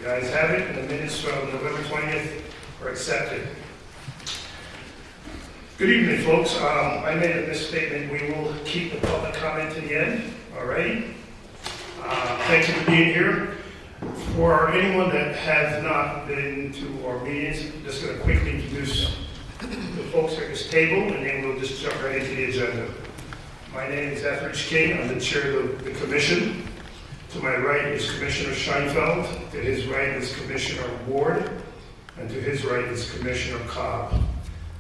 The ayes have it, and the minutes from November 20th are accepted. Good evening, folks. I made a misstatement. We will keep the public comment to the end, all right? Thank you for being here. For anyone that has not been to our meetings, I'm just going to quickly introduce the folks at this table, and then we'll just jump right into the agenda. My name is Etheridge King. I'm the chair of the commission. To my right is Commissioner Scheinfeld. To his right is Commissioner Ward. And to his right is Commissioner Cobb.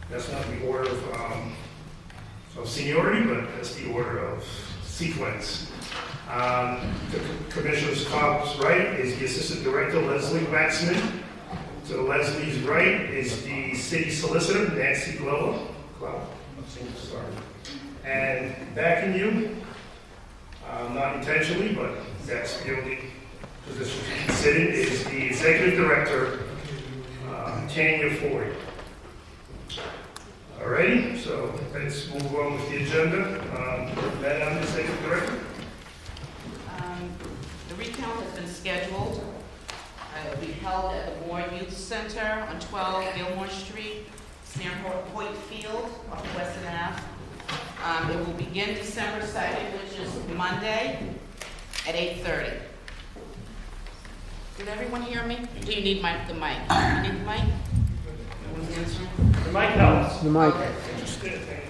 That's not the order of seniority, but that's the order of sequence. To Commissioner Cobb's right is the Assistant Director, Leslie Waxman. To Leslie's right is the City Solicitor, Nancy Glover. And backing you, not intentionally, but that's the only position she can sit in, is the Executive Director, Tanya Ford. Alrighty, so let's move on with the agenda. Madam Executive Director. The recount has been scheduled. It will be held at the Moore Youth Center on 12 Gilmore Street, near Hoyt Field, off Western Ave. It will begin December 2nd, which is Monday, at 8:30. Did everyone hear me? Do you need the mic? You need the mic? Everyone's answering? The mic helps. The mic. Okay.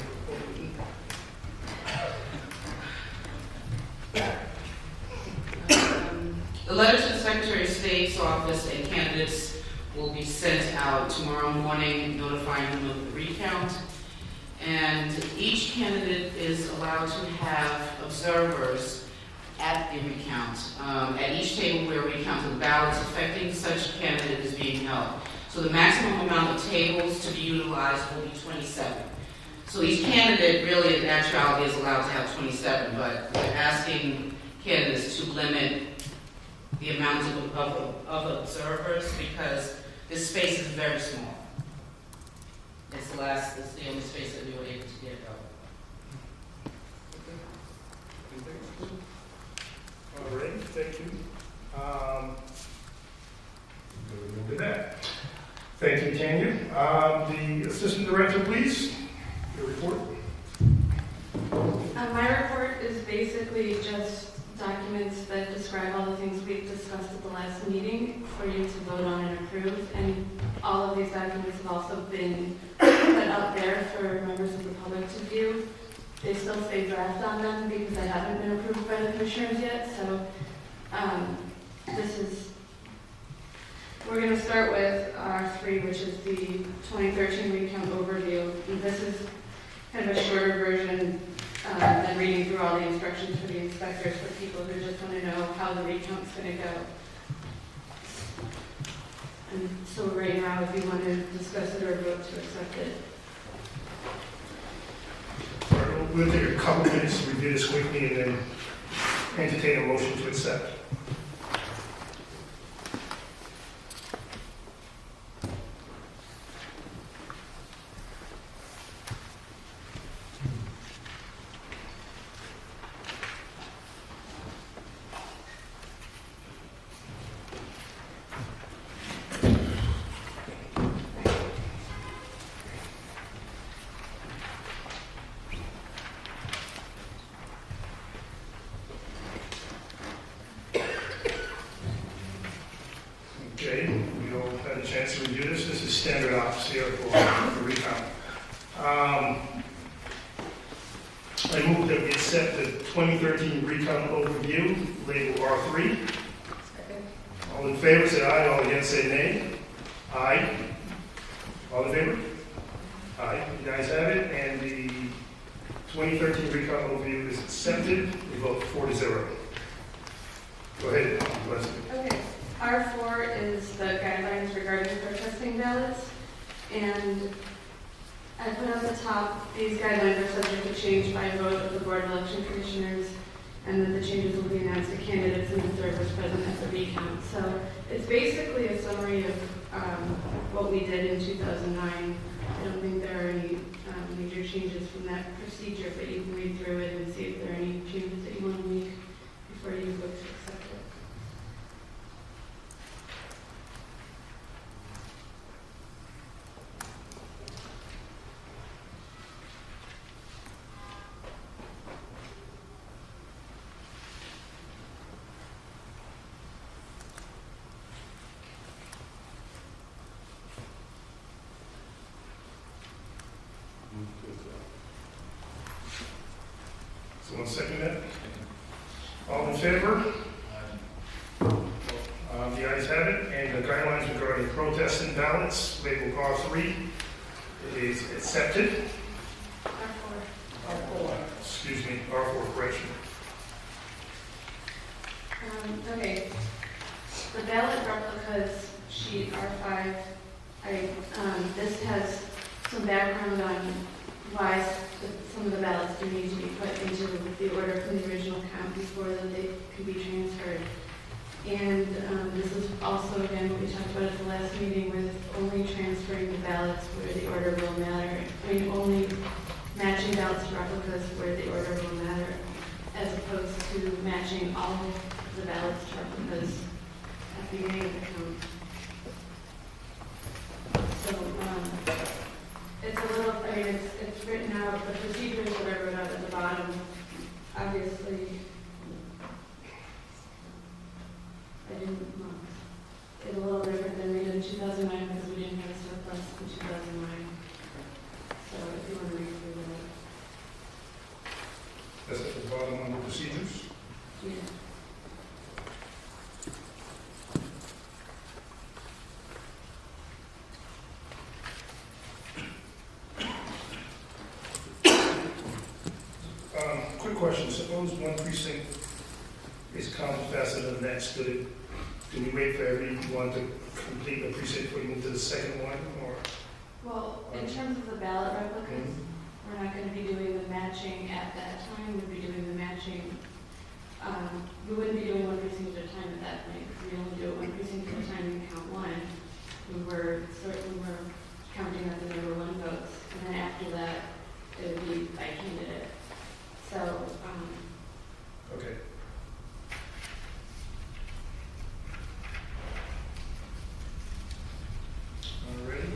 The letter to the Secretary of State's office and candidates will be sent out tomorrow morning, notifying them of the recount. And each candidate is allowed to have observers at the recount. At each table where recounting the ballots affecting such candidate is being held. So the maximum amount of tables to be utilized will be 27. So each candidate really in actuality is allowed to have 27, but we're asking candidates to limit the amount of observers because this space is very small. It's the only space that we were able to get out. All right, thank you. We'll move to that. Thank you, Tanya. The Assistant Director, please, your report. My report is basically just documents that describe all the things we've discussed at the last meeting for you to vote on and approve. And all of these documents have also been put out there for members of the public to view. They still say draft on them because they haven't been approved by the commissioners yet. So we're going to start with R3, which is the 2013 recount overview. And this is kind of a shorter version than reading through all the instructions for the inspectors for people who just want to know how the recount's going to go. And so right now, if you want to discuss it or vote to accept it. All right, we'll take a couple minutes to review this quickly and then entertain a motion to accept. Okay, we all had a chance to review this. This is standard office here for recount. I move that we accept the 2013 recount overview, label R3. Second. All in favor, say aye. All against, say nay. Aye. All in favor? Aye. You guys have it, and the 2013 recount overview is accepted. We vote 4-0. Go ahead, Leslie. Okay. R4 is the guidelines regarding protesting ballots, and I put at the top, these guidelines are subject to change by vote of the Board of Election Commissioners, and that the changes will be announced to candidates and observers present at the recount. So it's basically a summary of what we did in 2009. I don't think there are any major changes from that procedure, but you can read through it and see if there are any changes that you want to make before you vote to accept it. Someone second that? All in favor? The ayes have it, and the guidelines regarding protests and ballots, labeled R3, is accepted. R4. Excuse me, R4, correction. Okay, the ballot replicas sheet R5, this has some background on why some of the ballots do need to be put into the order from the original count before that they can be transferred. And this is also, again, what we talked about at the last meeting with only transferring the ballots where the order will matter. I mean, only matching ballots to replicas where the order will matter, as opposed to matching all of the ballots to replicas at the beginning of the count. So it's a little, I mean, it's written out, the procedures that I wrote out at the bottom, obviously, I didn't, it's a little different than we did in 2009 because we didn't have a surplus in 2009. So if you want to read through that. That's at the bottom under procedures. Yeah. Quick question, suppose one precinct is counted faster than the next, do we wait for everyone to complete the precinct before you move to the second one, or? Well, in terms of the ballot replicas, we're not going to be doing the matching at that time. We'd be doing the matching. We wouldn't be doing one precinct at a time at that point. We only do it one precinct at a time in count one. We were counting up the number one votes, and then after that, it would be by candidate. So, Okay. All right.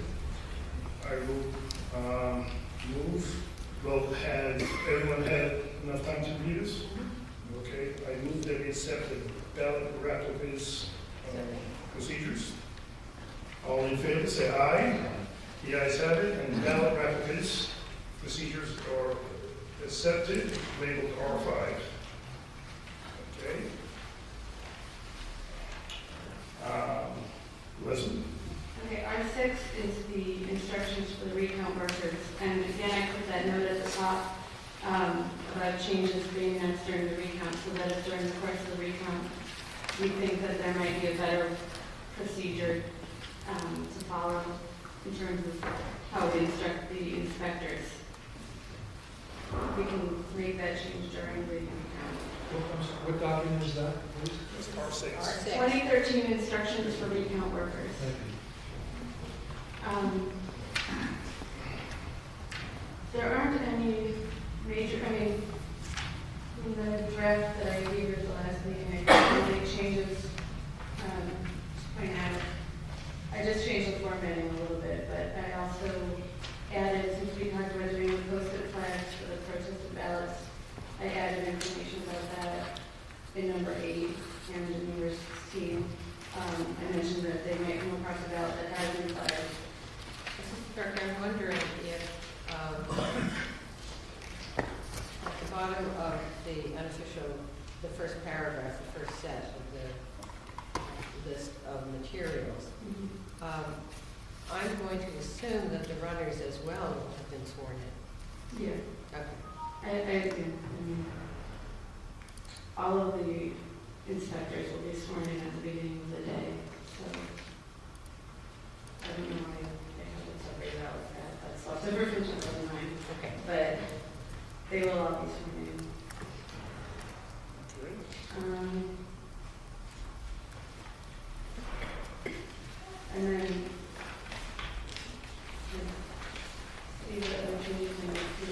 I will move. Well, had everyone had enough time to read this? Okay. I move that we accept the ballot replicas procedures. All in favor, say aye. The ayes have it, and ballot replicas procedures are accepted, labeled R5. Okay. Leslie? okay, R6 is the instructions for the recount workers. And again, I put that note at the top about changes being announced during the recount, so that if during the course of the recount, we think that there might be a better procedure to follow in terms of how we instruct the inspectors. We can make that change during the recount. What document is that, please? It's R6. 2013 instructions for recount workers. Thank you. There aren't any major, I mean, in the draft that I gave you at the last meeting, I didn't make changes to point out. I just changed the formatting a little bit, but I also added, since we talked about doing the posted flags for the protested ballots, I added information about that in number 8 and in number 16. I mentioned that they might come across a ballot that has been flagged. Mrs. Kirk, I'm wondering if at the bottom of the unofficial, the first paragraph, the first set of the list of materials, I'm going to assume that the runners as well have been sworn in. Yeah. Okay. I agree. I mean, all of the inspectors will be sworn in at the beginning of the day, so I don't know why they have it separated out like that. That's all separate from 2009, Okay. but they will all be sworn in. And then, see what other changes I make to the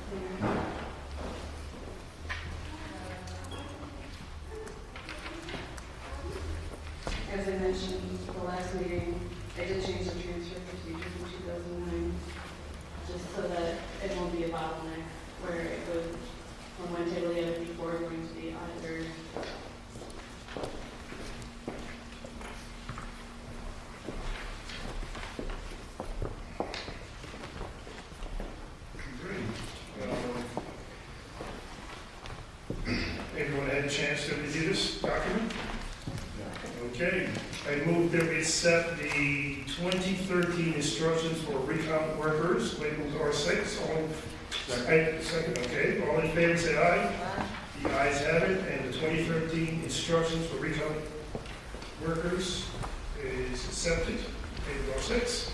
clear. As I mentioned at the last meeting, I did change the transfer procedure from 2009, just so that it won't be a bottleneck where it goes from one table to the other before going to the auditor. I move that we accept the 2013 instructions for recount workers, labeled R6. Second, okay. All in favor, say aye. The ayes have it, and the 2013 instructions for recount workers is accepted, labeled R6.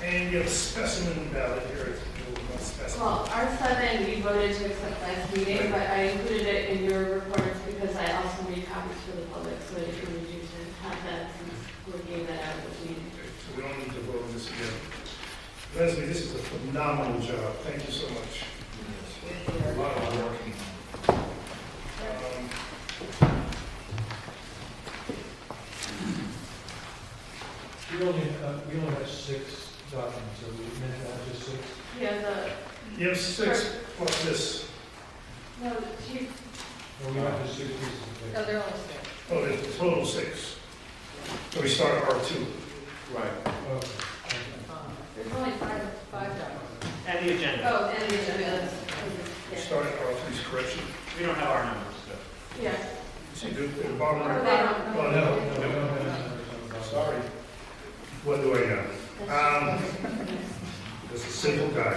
And you have a specimen ballot here. Well, R7, you voted to accept last meeting, but I included it in your reports because I also made copies for the public, so I just wanted you to have that since we gave that out at the meeting. So we don't need to vote on this again. Leslie, this is a phenomenal job. Thank you so much. A lot of work. We only have 6 documents, so we meant to have just 6. Yeah, You have 6 plus this. no, she, No, we have just 6 pieces of No, paper. they're only 6. Oh, there's a total 6. So we start at R2. Right. Okay. There's only five documents. And the agenda. oh, and the, We yeah, start at R3's correction. We don't have our numbers, so. yeah. See, the bottom Oh, right. they don't- Oh, No, no. no, we don't have numbers. Sorry. What do I know? This is simple guy.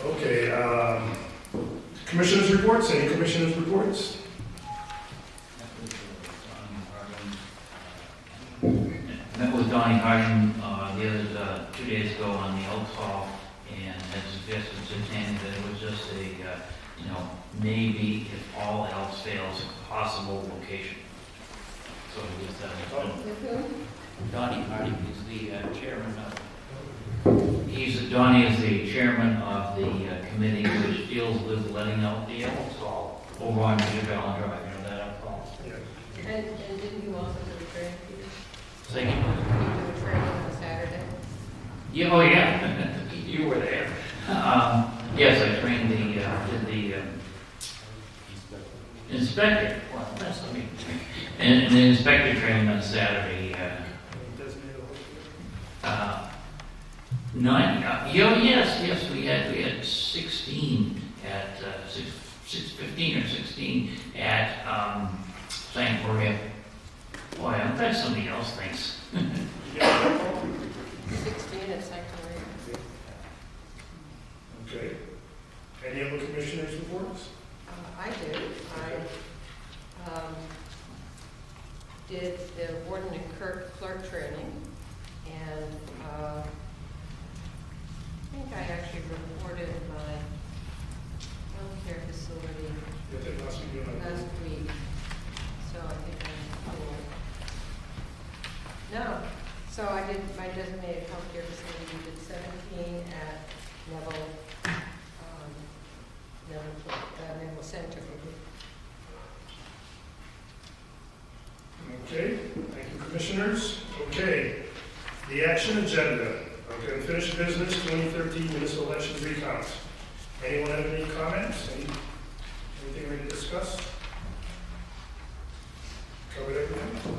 Okay, commissioners' reports, any commissioners' reports? Met with Donnie Harding the other 2 days ago on the Elks Hall and had suggested to Tammy that it was just a, maybe if all else fails, a possible location. So we just, With whom? Donnie Harding is the chairman of, Donnie is the chairman of the committee which deals with letting out the Elks Hall over on Bishop Allen Drive, you know that Elks Hall. Yeah. And didn't you also do the training, Peter? Second. You do a training on Saturday? Yeah, oh yeah, you were there. Yes, I trained did the inspector. Well, that's I mean, and the inspector training on Saturday. Yes, we had 16 at 15 or 16 at Sanctoria. Boy, I'm glad somebody else thinks. 16 at Sanctuary. Okay. Any other commissioners' reports? I do. I did the warden and clerk training, and I think I actually reported my healthcare facility Yeah, that must be doing it. last week, so I think I'm cool. No, so I did my designated healthcare facility, we did 17 at Neville, Neville Center. Okay, thank you, commissioners. Okay, the action agenda. Okay, unfinished business, 2013 municipal election recount. Anyone have any comments? Anything we need to discuss? Covered everything?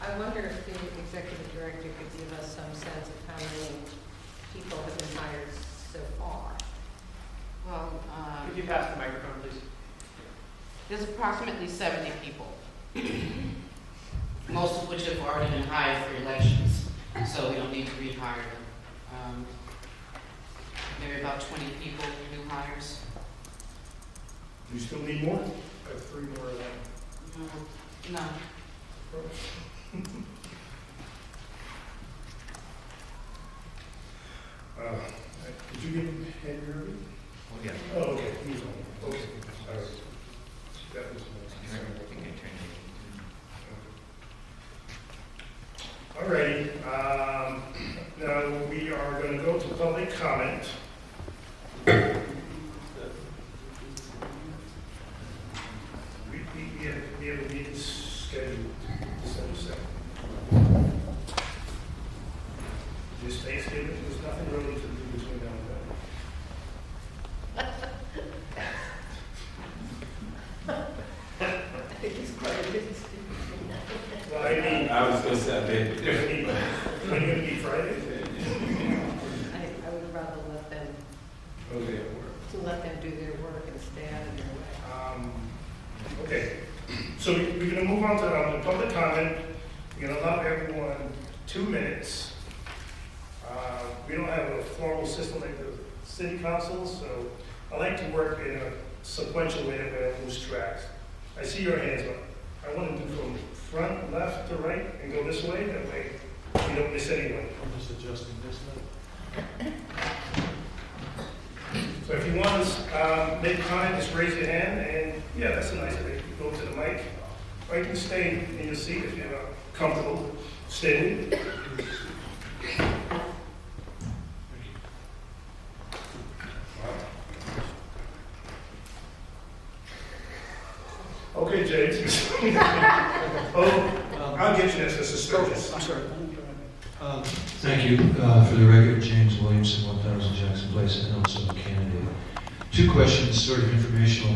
I wonder if the executive director could give us some sense of how many people have been hired so far. Well, Could you pass the microphone, please? there's approximately 70 people, most of which have already been hired for elections, so we don't need to rehire them. Maybe about 20 people, new hires. Do you still need more? I have 3 more of them. No. Did you give him Henry Irving? Oh, yeah. Oh, okay, he's on. Okay, all right. That was all righty. Now we are going to go to public comment. We have a meeting scheduled December 2nd. This Thanksgiving, there's nothing really to do between now and then. I think it's quite a bit. Well, I mean, I was going to say, when you going to be Friday? I would rather let them, Okay. to let them do their work and stay out of their way. Okay, So we're gonna move on to the public comment. We're gonna allow everyone 2 minutes. We don't have a formal system like the city council, so I like to work in a sequential way that we don't lose track. I see your hands up. I want to do from front, left to right, and go this way. That way we don't miss anyone. I'm just adjusting this now. So if you want to make a comment, just raise your hand, and yeah, that's a nice way. You go to the mic, or you can stay in your seat if you're comfortable standing. Okay, James. I'll get you this, Mr. Sturgis. I'm sorry. Thank you. For the record, James Williamson, 1000 Jackson Place, and also a candidate. 2 questions, sort of informational.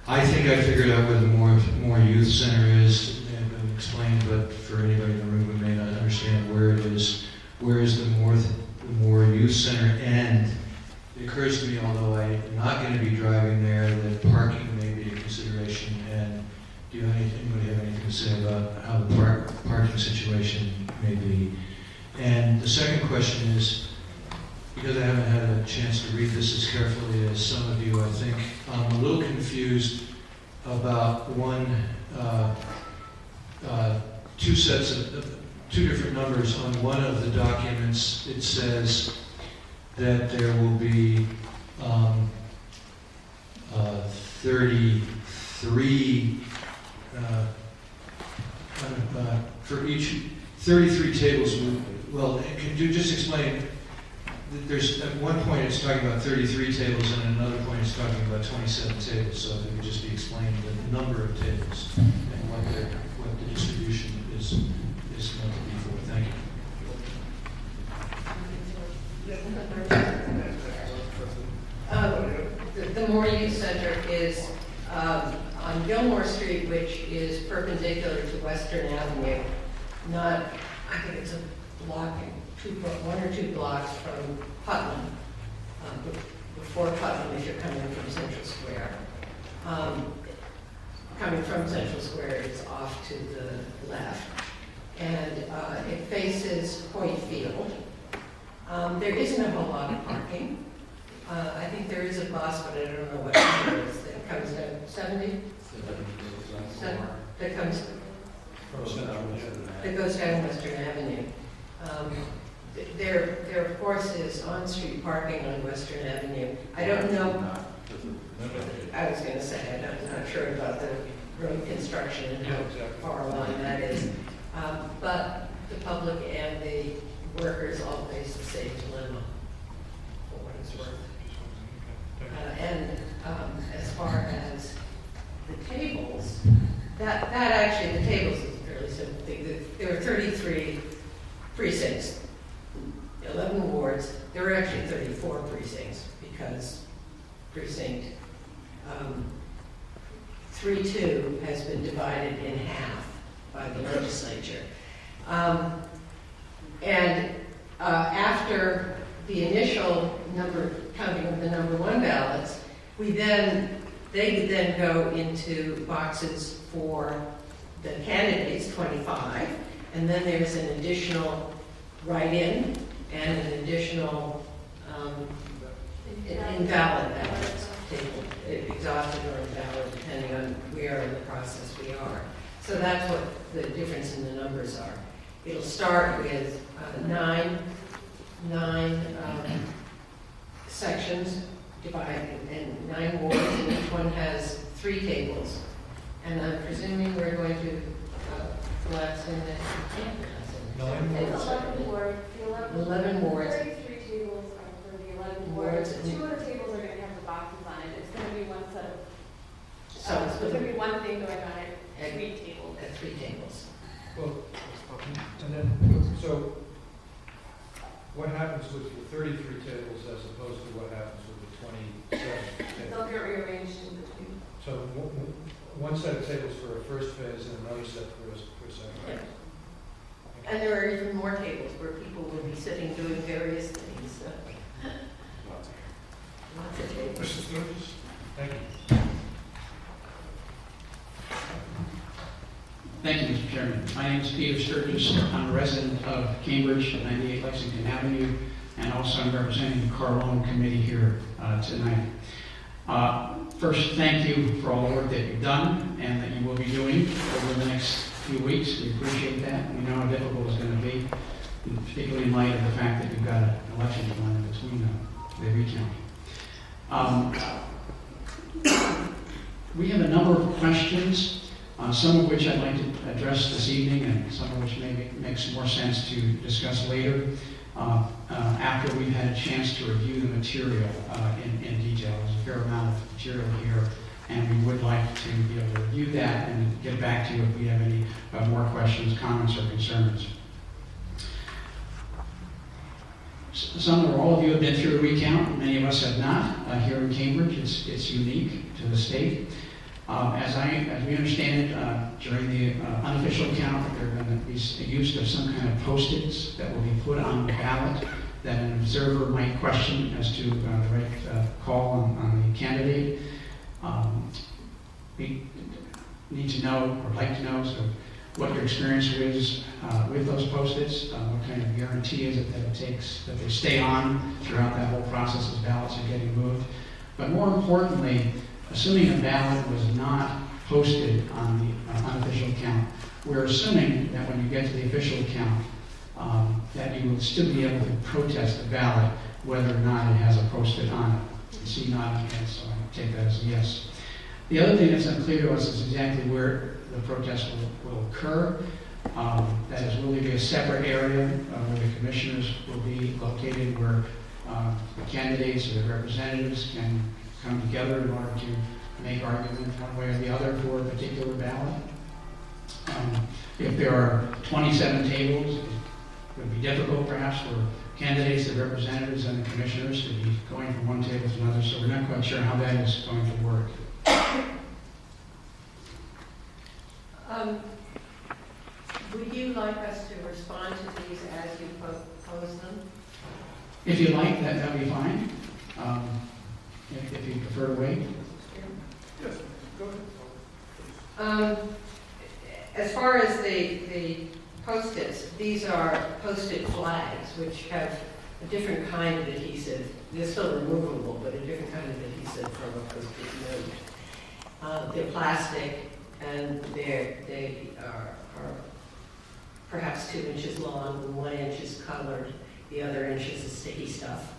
I think I figured out where the more youth center is. It may have been explained, but for anybody in the room who may not understand where it is, where is the more youth center end? It occurs to me, although I'm not going to be driving there, that parking may be a consideration. And do you anybody have anything to say about how the parking situation may be? And the second question is, because I haven't had a chance to read this as carefully as some of you, I think I'm a little confused about two sets of 2 different numbers. On one of the documents, it says that there will be 33 for each 33 tables. Well, could you just explain? There's at one point it's talking about 33 tables, and at another point it's talking about 27 tables. So if it could just be explained the number of tables and what the distribution is meant to be for. Thank you. The More Youth Center is on Gilmore Street, which is perpendicular to Western Avenue. Not, I think it's a block, 1 or 2 blocks from Putnam, before Putnam if you're coming from Central Square. Coming from Central Square, it's off to the left. And it faces Point Field. There isn't a whole lot of parking. I think there is a bus, but I don't know what number it is, that comes down 70? That comes, that goes down Western Avenue. There of course is on-street parking on Western Avenue. I don't know, I was going to say, I'm not sure about the road construction and how far along that is. But the public and the workers all face the same dilemma, for what it's worth. And as far as the tables, that actually, the tables is a fairly simple thing. There are 33 precincts, 11 wards. There are actually 34 precincts because precinct 3-2 has been divided in half by the legislature. After the initial counting of the number 1 ballots, they would then go into boxes for the candidates, 25, and then there's an additional write-in and an additional invalid ballots table, exhausted or invalid, depending on where in the process we are. So that's what the difference in the numbers are. It'll start with nine sections divided and 9 wards, and each one has 3 tables. And I'm presuming we're going to collapse in the It's 11 wards. 11 wards. 33 tables are for the 11 wards. 2 of the tables are going to have the boxes on it. It's going to be one set of, So it's there's going to be one thing going on at 3 tables. at 3 tables. Well, and then, so what happens with the 33 tables as opposed to what happens with the 27 They'll tables? get rearranged in between. So one set of tables for a first phase and another set for a second phase. And there are even more tables where people will be sitting doing various things. Lots of tables. Mr. Sturgis? Thank you. Thank you, Mr. Chairman. My name is Peter Sturgis. I'm a resident of Cambridge, 98 Lexington Avenue, and also I'm representing the Carlone Committee here tonight. First, thank you for all the work that you've done and that you will be doing over the next few weeks. We appreciate that. We know how difficult it's going to be, particularly in light of the fact that you've got an election to run in between the recount. We have a number of questions, some of which I'd like to address this evening, and some of which maybe makes more sense to discuss later after we've had a chance to review the material in detail. There's a fair amount of material here, and we would like to be able to review that and get back to you if we have any more questions, comments, or concerns. Some or all of you have been through a recount. Many of us have not. Here in Cambridge, it's unique to the state. As we understand it, during the unofficial count, there are going to be use of some kind of Post-its that will be put on the ballot that an observer might question as to the right call on the candidate. We need to know, or like to know, sort of what your experience is with those Post-its, what kind of guarantee is it that it takes that they stay on throughout that whole process as ballots are getting moved. But more importantly, assuming a ballot was not posted on the unofficial count, we're assuming that when you get to the official count, that you will still be able to protest the ballot whether or not it has a Post-it on it. You see nodding heads, so I take that as a yes. The other thing that's unclear to us is exactly where the protest will occur. That is, will there be a separate area where the commissioners will be located, where the candidates or the representatives can come together in order to make arguments one way or the other for a particular ballot? If there are 27 tables, it would be difficult perhaps for candidates, the representatives, and the commissioners to be going from one table to another, so we're not quite sure how that is going to work. Would you like us to respond to these as you pose them? If you like, that would be fine. If you prefer to wait. Yes, go ahead. As far as the Post-its, these are Post-it flags, which have a different kind of adhesive. They're still removable, but a different kind of adhesive from a Post-it note. They're plastic, and they are perhaps 2 inches long, 1 inch is colored, the other inch is sticky stuff.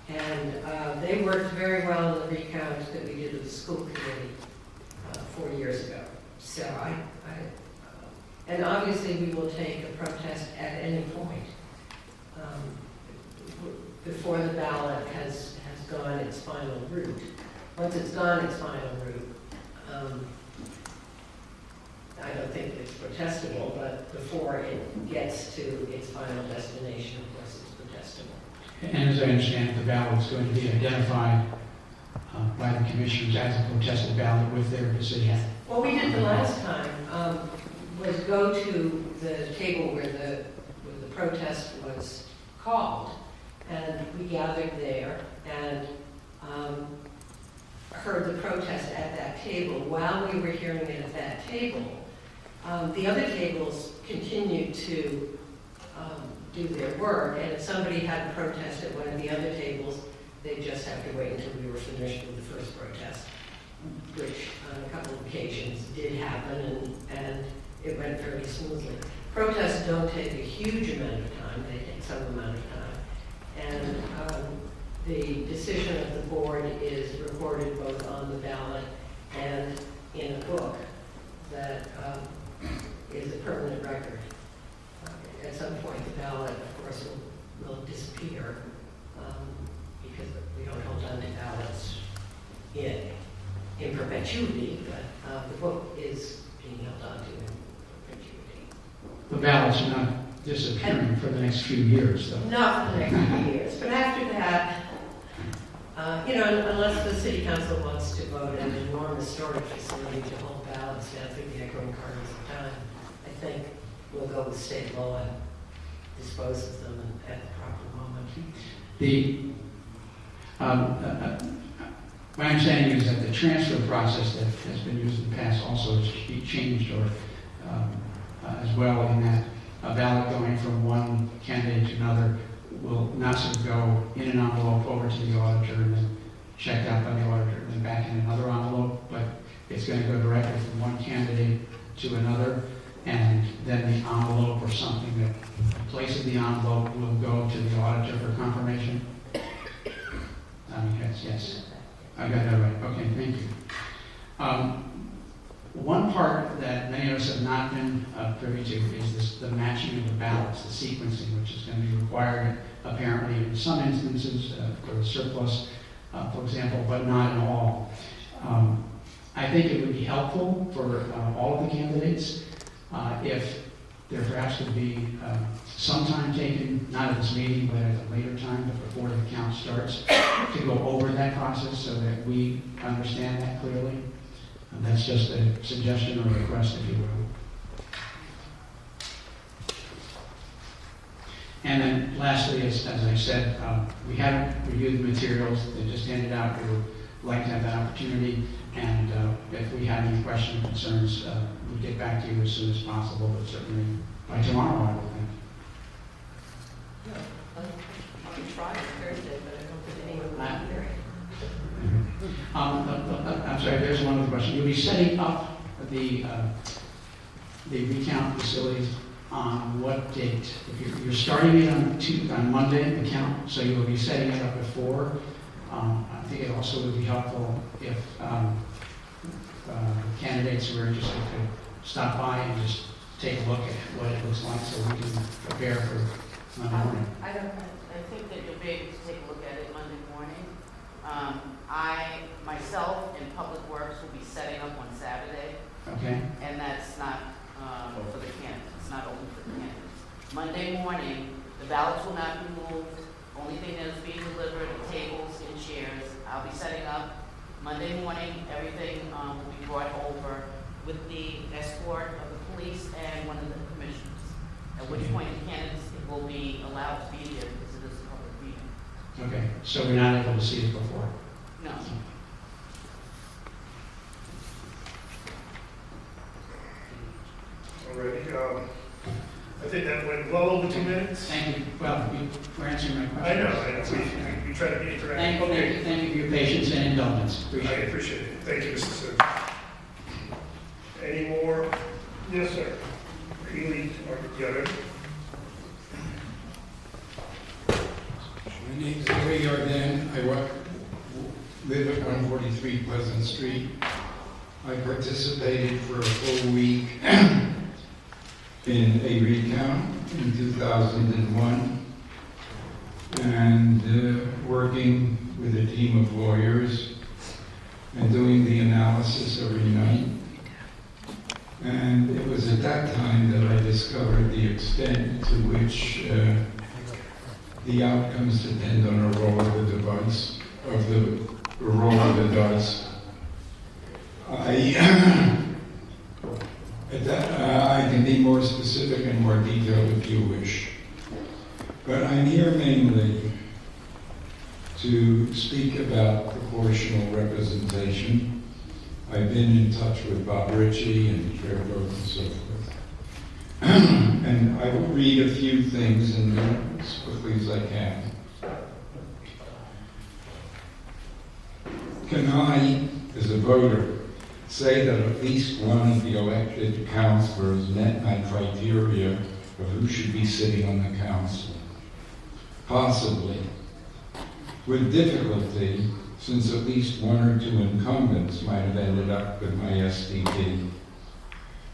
And they worked very well in the recount that we did with the school committee 4 years ago. So and obviously we will take a protest at any point before the ballot has gone its final route. Once it's gone its final route, I don't think it's protestable, but before it gets to its final destination, of course, it's protestable. And as I understand it, the ballot is going to be identified by the commissioners as a protested ballot with their decision. What we did the last time was go to the table where the protest was called, and we gathered there and heard the protest at that table. While we were hearing it at that table, the other tables continued to do their work, and if somebody had a protest at one of the other tables, they'd just have to wait until we were finished with the first protest, which on a couple of occasions did happen, and it went very smoothly. Protests don't take a huge amount of time, they take some amount of time, and the decision of the board is recorded both on the ballot and in a book that is a permanent record. At some point, the ballot, of course, will disappear because we don't hold on to ballots in perpetuity, but the book is being held on to in perpetuity. The ballots are not disappearing for the next few years, though. Not for the next few years, but after that, unless the city council wants to vote an enormous storage facility to hold ballots down through the echoing corners of time, I think we'll go with state law and dispose of them at the proper moment. My understanding is that the transfer process that has been used in the past also has changed or as well, in that a ballot going from one candidate to another will not sort of go in an envelope over to the auditor and then checked out by the auditor and then back in another envelope, but it's going to go directly from one candidate to another, and then the envelope or something that places the envelope will go to the auditor for confirmation. Yes. I got that right. Okay, thank you. One part that many of us have not been privy to is the matching of the ballots, the sequencing, which is going to be required apparently in some instances for the surplus, for example, but not in all. I think it would be helpful for all of the candidates if there perhaps could be some time taken, not at this meeting, but at a later time, but before the count starts, to go over that process so that we understand that clearly. And that's just a suggestion or request, if you will. And then lastly, as I said, we haven't reviewed the materials. They just handed out. We would like to have that opportunity. And if we have any questions or concerns, we'll get back to you as soon as possible, but certainly by tomorrow, I would think. I can try it Thursday, but I don't think anyone will be here. I'm sorry, there's one other question. You'll be setting up the recount facilities on what date? If you're starting it on Monday, the count, so you'll be setting it up before. I think it also would be helpful if candidates who are interested could stop by and just take a look at what it looks like so we can prepare for Monday morning. I think that you'll be able to take a look at it Monday morning. I, myself, and Public Works will be setting up on Saturday, Okay? and that's not for the candidates. It's not open for the candidates. Monday morning, the ballots will not be moved. Only thing that is being delivered are tables and chairs. I'll be setting up Monday morning. Everything will be brought over with the escort of the police and one of the commissioners. At which point the candidates will be allowed to be there because it is a public meeting. Okay, so we're not able to see it before. No. Alrighty, I think that went well over 2 minutes. Thank you. Well, you were answering my I question. know, we try to be interactive. Thank you for your patience and indulgence. I Appreciate it. appreciate it. Thank you, Mr. Sim. Any more? Yes, sir. Healy, or the other? My name's Gary Yarden. I live at 143 Pleasant Street. I participated for a full week in a recount in 2001 and working with a team of lawyers and doing the analysis every night. And it was at that time that I discovered the extent to which the outcomes depend on a roll of the dice. I can be more specific and more detailed if you wish. But I'm here mainly to speak about proportional representation. I've been in touch with Bob Ritchie and Fairgrove and so forth. And I will read a few things and do as quickly as I can. Can I, as a voter, say that at least one of the elected councilors met my criteria of who should be sitting on the council? Possibly. With difficulty, since at least one or two incumbents might have ended up with my SDP.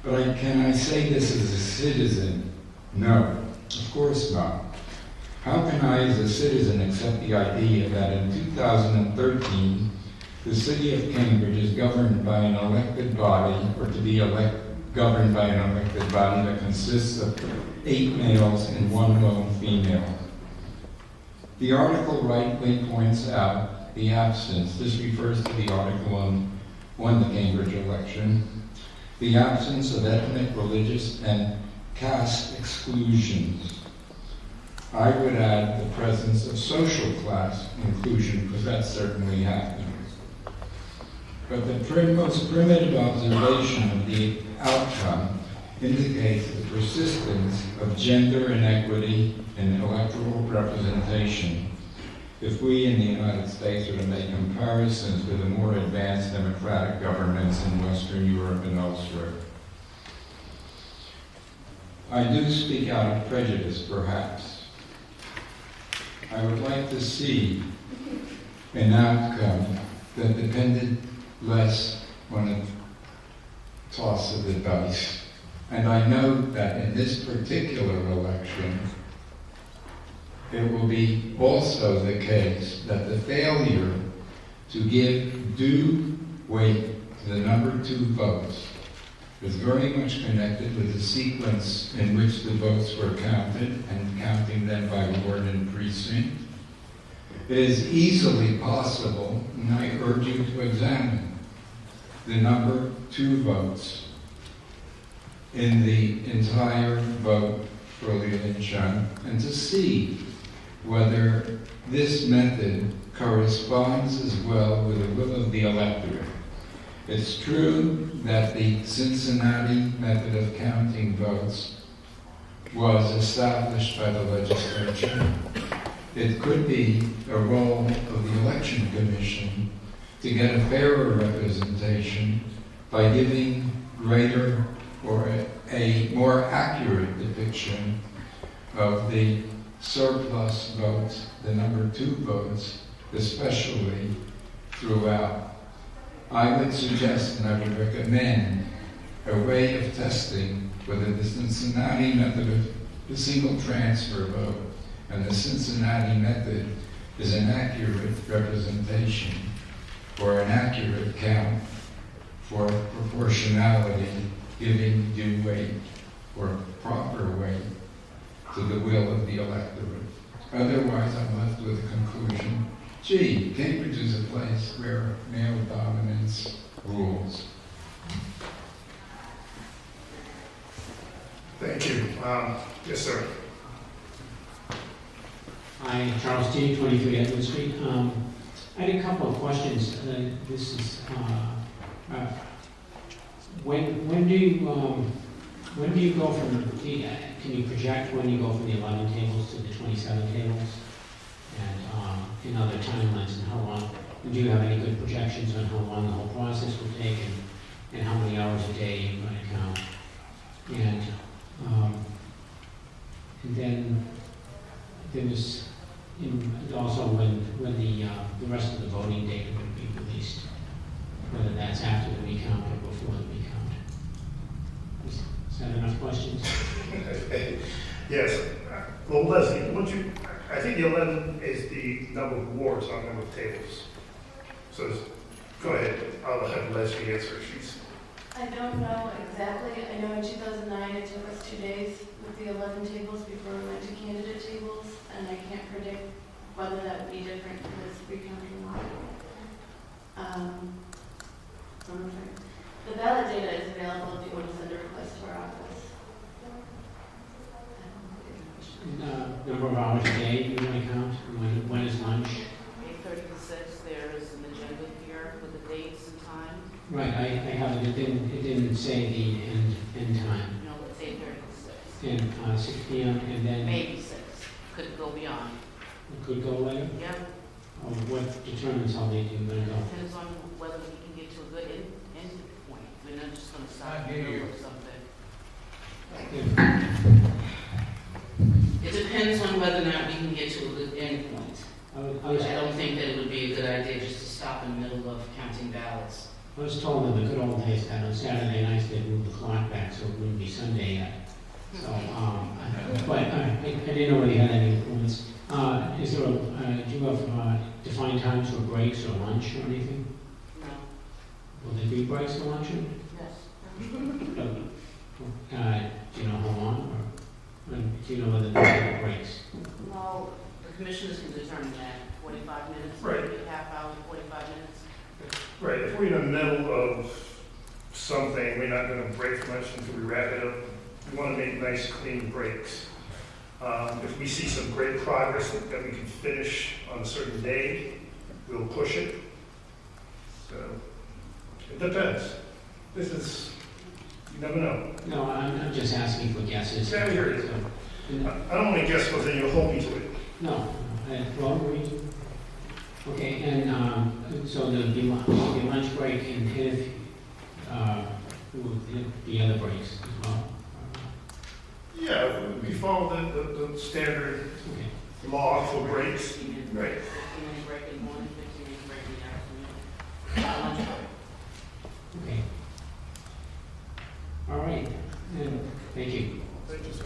But can I say this as a citizen? No, of course not. How can I, as a citizen, accept the idea that in 2013, the city of Cambridge is governed by an elected body, or to be governed by an elected body that consists of 8 males and 1 lone female? The article rightly points out the absence, this refers to the article on the Cambridge election, the absence of ethnic, religious, and caste exclusions. I would add the presence of social class inclusion, because that's certainly happening. But the most primitive observation of the outcome indicates the persistence of gender inequity in electoral representation if we in the United States were to make comparisons with the more advanced democratic governments in Western Europe and elsewhere. I do speak out of prejudice, perhaps. I would like to see an outcome that depended less on a toss of the dice. And I know that in this particular election, it will be also the case that the failure to give due weight to the number 2 votes is very much connected with the sequence in which the votes were counted and counting them by ward and precinct. It is easily possible, and I urge you to examine the number 2 votes in the entire vote for Li Lin-chun and to see whether this method corresponds as well with the will of the electorate. It's true that the Cincinnati method of counting votes was established by the legislature. It could be a role of the Election Commission to get a fairer representation by giving greater or a more accurate depiction of the surplus votes, the number 2 votes, especially throughout. I would suggest and I would recommend a way of testing whether the Cincinnati method of the single transfer vote and the Cincinnati method is an accurate representation or an accurate count for proportionality, giving due weight or proper weight to the will of the electorate. Otherwise, I'm left with a conclusion. Gee, Cambridge is a place where male dominance rules. Thank you. Yes, sir. Hi, Charles T., 23 Edward Street. I had a couple of questions. This is when do you go from the? Can you project when you go from the 11 tables to the 27 tables, and in other timelines, and how long? And do you have any good projections on how long the whole process will take, and how many hours a day you're going to count? And then there's also when the rest of the voting data would be released, whether that's after the recount or before the recount. Is that enough questions? Yes. Well, Leslie, I think the 11 is the number of wards, not number of tables. So go ahead. I'll have Leslie answer. I don't know exactly. I know in 2009 it took us 2 days with the 11 tables before we went to candidate tables, and I can't predict whether that would be different for this recount or not. The ballot data is available if you want to send a request to our office. Number of hours a day you want to count? When is lunch? 8:30 to 6, there is an agenda here with the dates and time. Right, I have it. It didn't say the end time. No, it's 8:30 to 6. And 6 p.m. and then Maybe 6. Could go beyond. it could go later. Yep. Or what determines how late you're going to go? Depends on whether we can get to a good end point. We're not just going to stop in the middle of something. It depends on whether or not we can get to a good end point. I don't think that it would be a good idea just to stop in the middle of counting ballots. I was told in the good old days that on Saturday nights they'd move the clock back so it wouldn't be Sunday yet. So, but I didn't know whether you had any influence. Is there do you have defined times for breaks or lunch or anything? No. Will there be breaks for luncheon? Yes. Do you know how long? Or do you know whether there are breaks? Well, the commissioners can determine that. 45 minutes, Right. maybe a half hour, 45 minutes. Right. If we're in the middle of something, we're not going to break much until we wrap it up. We want to make nice, clean breaks. If we see some great progress that we can finish on a certain day, we'll push it. So it depends. This is You never know. No, I'm just asking for guesses. Yeah, I hear you. So, I don't want to guess, but then you'll hold me to it. no, well, okay, and so there'll be lunch break and if, with the other breaks as well. Yeah, we follow the standard Okay. law for breaks. 15 minutes. Right. 15 minutes break in the morning, 15 minutes break in the afternoon. Lunch break. Okay. All right, and thank you. Thank you, sir.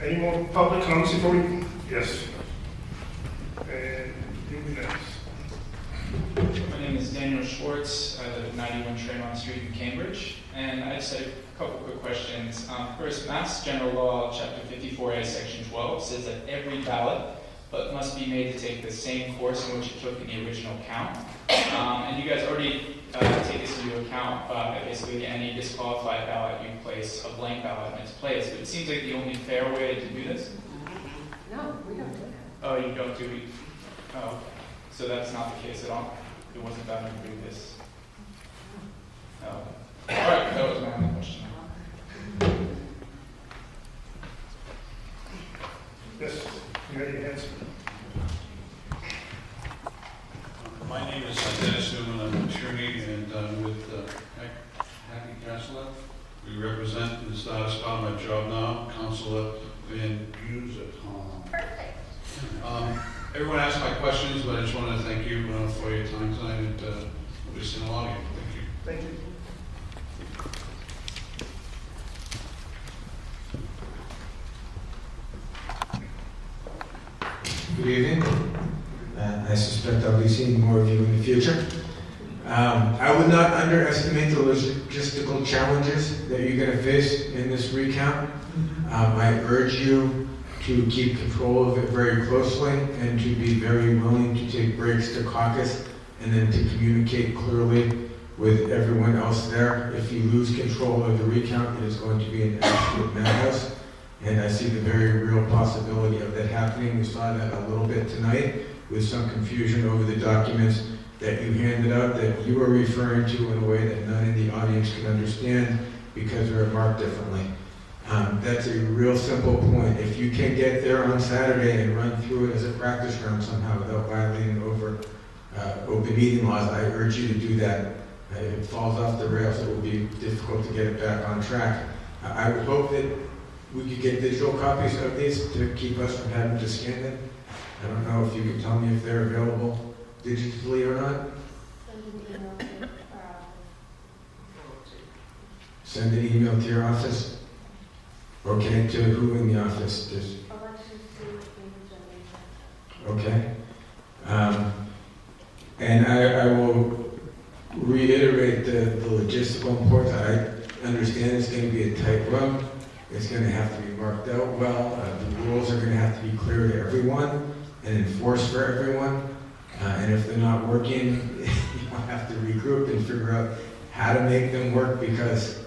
Any more public comments before we, yes. And you'll be next. My name is Daniel Schwartz. I live at 91 Tremont Street in Cambridge. And I just had a couple quick questions. First, Mass General Law, Chapter 54A, Section 12, says that every ballot but must be made to take the same course in which it took in the original count. And you guys already take this into account by basically any disqualified ballot, you place a blank ballot in its place. But it seems like the only fair way to do this. No, we don't do that. Oh, you don't do it? Oh, so that's not the case at all? It wasn't done in previous? Oh. All right, that was my only question. Yes, you ready to answer? My name is Dennis Newman. I'm an attorney and I'm with Happy Counselor. We represent, and it's not as part of my job now, Counselor Van Buzenholm. Perfect. Everyone asked my questions, but I just wanted to thank you for your time tonight and we'll be seeing a lot of you. Thank you. Thank you. Good evening. I suspect I'll be seeing more of you in the future. I would not underestimate the logistical challenges that you're going to face in this recount. I urge you to keep control of it very closely and to be very willing to take breaks to caucus and then to communicate clearly with everyone else there. If you lose control of the recount, it is going to be an absolute madhouse. And I see the very real possibility of that happening. We saw that a little bit tonight with some confusion over the documents that you handed out that you were referring to in a way that none in the audience can understand because they're marked differently. That's a real simple point. If you can get there on Saturday and run through it as a practice round somehow without violating over open meeting laws, I urge you to do that. If it falls off the rails, it will be difficult to get it back on track. I would hope that we could get digital copies of these to keep us from having to scan them. I don't know if you can tell me if they're available digitally or not. Send an email to your office. Okay, to who in the office? Okay. And I will reiterate the logistical importance. I understand it's going to be a tight room. It's going to have to be marked out well. The rules are going to have to be clear to everyone and enforced for everyone. And if they're not working, you'll have to regroup and figure out how to make them work, because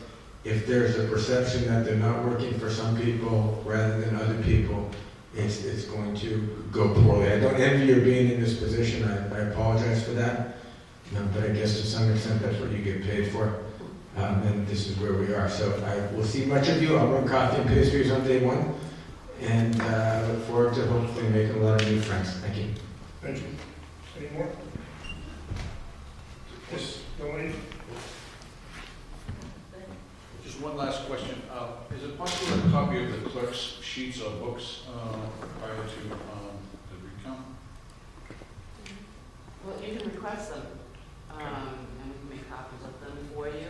if there's a perception that they're not working for some people rather than other people, it's going to go poorly. I don't envy your being in this position. I apologize for that. But I guess to some extent that's what you get paid for. And this is where we are. So I will see much of you. I'll run coffee and pastries on day one. And look forward to hopefully making a lot of new friends. Thank you. Thank you. Any more? Yes, go ahead. Just one last question. Is it possible to have a copy of the clerk's sheets or books prior to the recount? Well, you can request them, and we can make copies of them for you.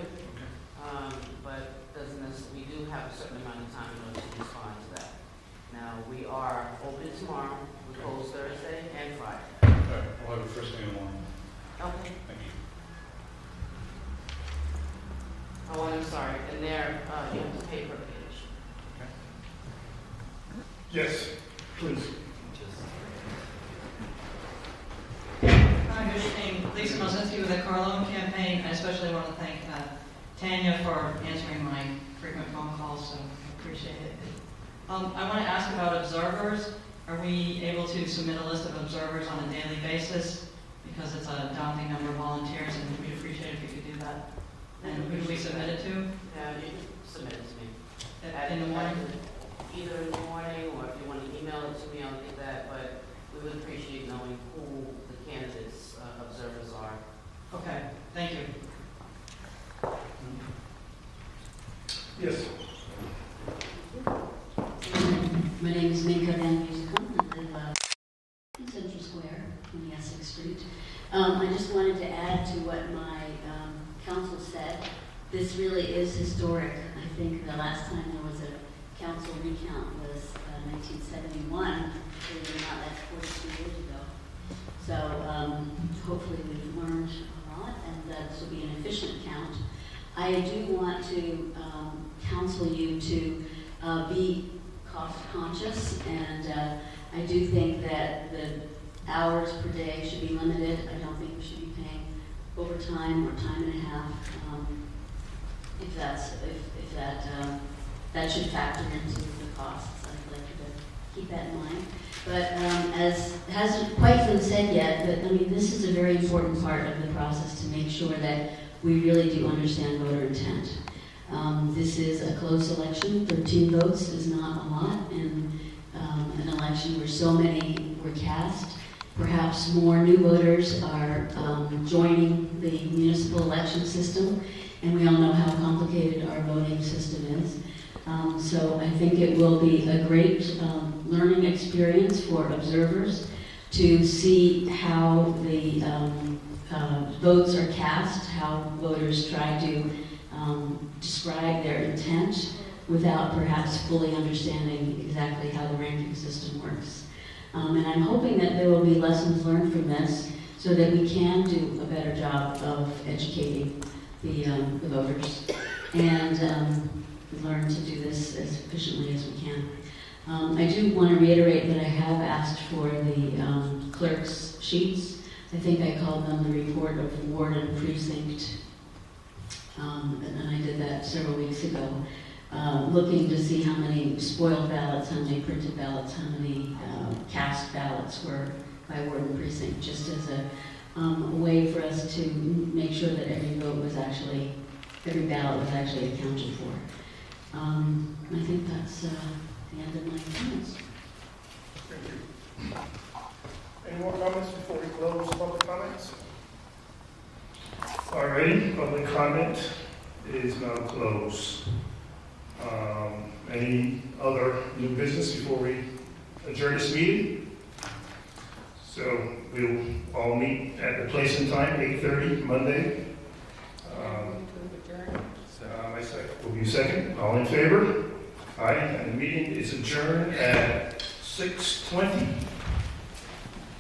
But doesn't we do have a certain amount of time in order to respond to that. Now, we are open tomorrow, we close Thursday and Friday. All right, I'll have it first thing in the morning. Okay. Thank you. Oh, and I'm sorry, and there, you have to pay per page. Yes, please. Hi, good evening. Lisa Mosinski with the Carlone Campaign. I especially want to thank Tanya for answering my frequent phone calls, so I appreciate it. I want to ask about observers. Are we able to submit a list of observers on a daily basis? Because it's a daunting number of volunteers, and we'd appreciate if you could do that. And who do we submit it to? You can submit it to me. In the morning? Either in the morning, or if you want to email it to me, I'll get that, but we would appreciate knowing who the candidates, observers are. Okay, thank you. Yes. My name is Minka Van Musicum. I live in Central Square, 20 Essex Street. I just wanted to add to what my council said. This really is historic. I think the last time there was a council recount was 1971. Believe it or not, that's 42 years ago. So hopefully we've learned a lot, and this will be an efficient count. I do want to counsel you to be cost conscious, and I do think that the hours per day should be limited. I don't think we should be paying overtime or time and a half. If that should factor into the costs, I'd like you to keep that in mind. But as hasn't quite been said yet, but I mean, this is a very important part of the process to make sure that we really do understand voter intent. This is a close election. 13 votes is not a lot in an election where so many were cast. Perhaps more new voters are joining the municipal election system, and we all know how complicated our voting system is. So I think it will be a great learning experience for observers to see how the votes are cast, how voters try to describe their intent without perhaps fully understanding exactly how the ranking system works. And I'm hoping that there will be lessons learned from this so that we can do a better job of educating the voters and learn to do this as efficiently as we can. I do want to reiterate that I have asked for the clerk's sheets. I think I called them the report of ward and precinct, and I did that several weeks ago, looking to see how many spoiled ballots, how many printed ballots, how many cast ballots were by ward and precinct, just as a way for us to make sure that every ballot was actually accounted for. I think that's the end of my comments. Thank you. Any more comments before we close public comments? All righty, public comment is now closed. Any other new business before we adjourn this meeting? So we'll all meet at the place and time, 8:30 Monday. My second. Will you second? All in favor? Aye, and the meeting is adjourned at 6:20.